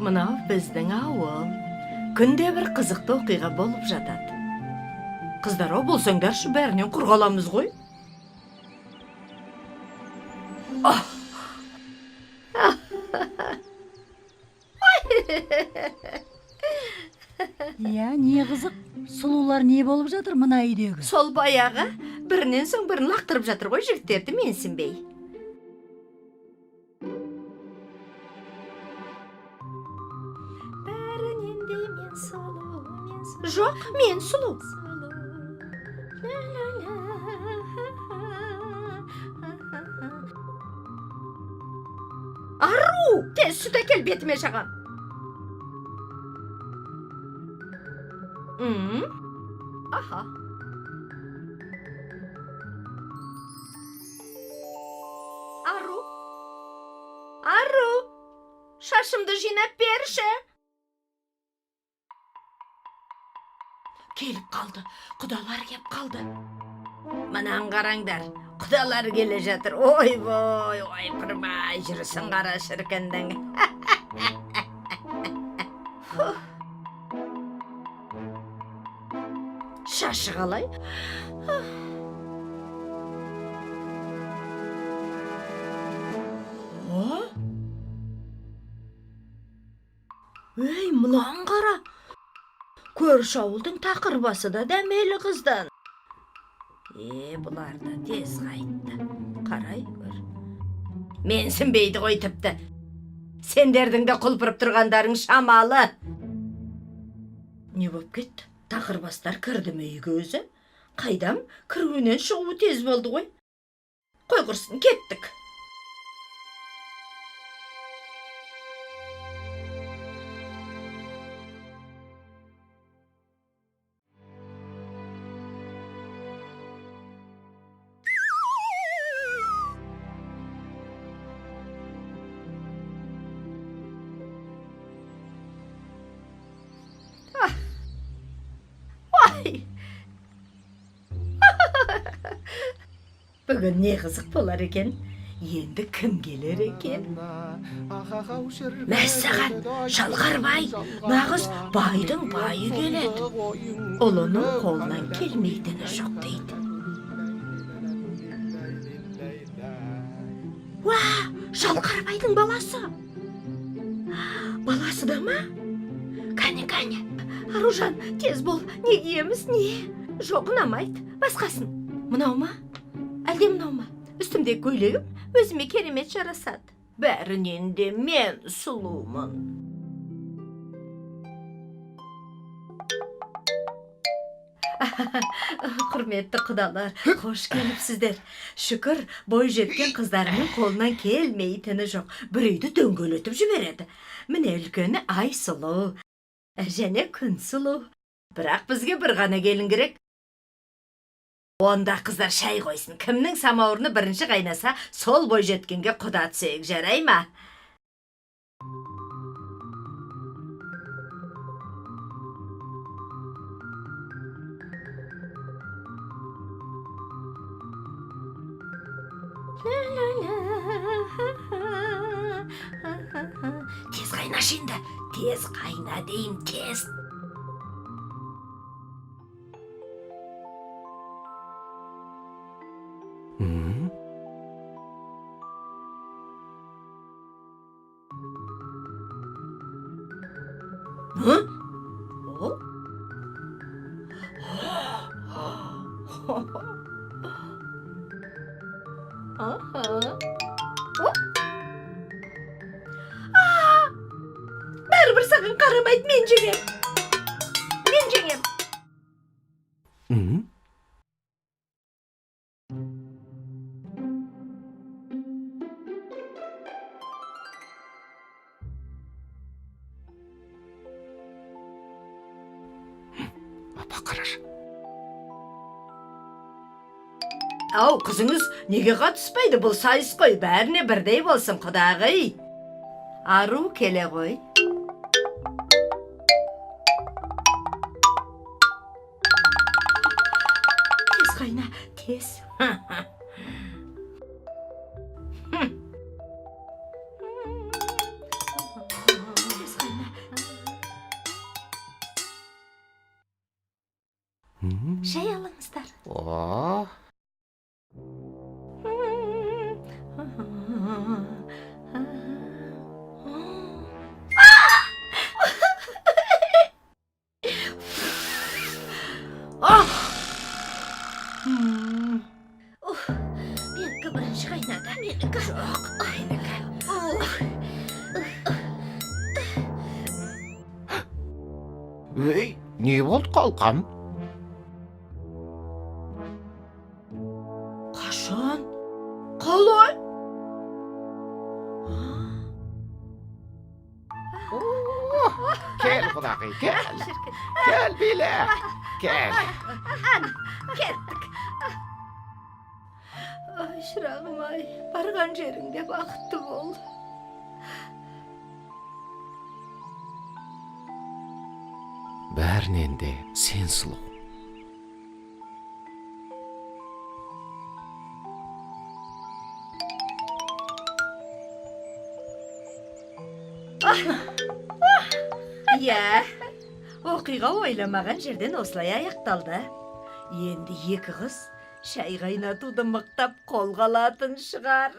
Мынау біздің ауыл. Күнде бір қызықты оқиға болып жатады. Қыздар, ау болсаңдаршы, бәрінен құр қаламыз ғой. Я, не қызық? Сұлулар не болып жатыр мына үйдегі? Сол баяғы бірінен соң бірін лақтырып жатыр ғой жігіттерді, менсінбей. Бәріненде мен сұлу, мен сұлу. Жоқ, мен сұлу. Ару, тез сүт әкел, бетіме жағам. Аха. Ару, шашымды жинап берші. Келіп қалды, құдалар кеп қалды. Манан қараңдар, құдалар келе жатыр. Ой, пырмай, жүрісін қара шіркіндің. Шашы қалай? Ей, мұнан қара. Көрші ауылдың тақырбасы да дәмелі қыздан. Бұлар да тез қайтты. Қарай көр. Менсінбейді ғой тіпті. Сендердің де құлпырып тұрғандарың шамалы. Не боп кетті? Тақырбастар кірді ме үйге өзі? Қайдам, кіруінен шығуы тез болды ғой. Қой құрсын, кеттік. Бүгін не қызық болар екен? Енді кім келер екен? Мәссаған, шалқарбай, нағыз байдың байы келеді. Ұлының қолынан келмейтіні жоқ дейді. Уа, шалқарбайдың баласы. Баласы да ма? Кәне. Аружан, тез бол, не киеміз, не? Жоқ, ұнамайды, басқасын. Мынау ма? Әлде мынау ма? Үстімде көйлегім өзіме керемет жарасады. Бәріненде мен сұлумын. Құрметті құдалар, қош келіпсіздер. Шүкір, бой жеткен қыздарының қолынан келмейтіні жоқ. Бір үйді дөңгелетіп жібереді. Міне үлкені ай сұлу, және күн сұлу. Бірақ бізге бір ғана келін керек. Онда қыздар шай қойсын. Кімнің самауырны бірінші қайнаса, сол бой жеткенге құда түсейік, жарай ма? Тез қайнаш енді. Тез қайна дейім, тез. Бәрібір саған қарамайды, мен жеңем. Апа, қарашы. Ау, қызыңыз неге қатыспайды? Бұл сайыс қой, бәріне бірдей болсын, құдағый. Ару, келе ғой. Тез қайна, тез. Тез қайна. Шай алыңыздар. О, Менікі бірінші қайнады. Менікі жоқ. Менікі. ей, не болды қалқам? Қашан? Қалай? Кел құдағи, кел. Кел, милее. Кел. Кеттік. Ай, шырағым ай, барған жеріңде бақытты бол. Бәріненде сен сұлу. Иә, оқиға ойламаған жерден осылай аяқталды. Енді екі қыз шай қайнатуды мықтап қолға алатын шығар.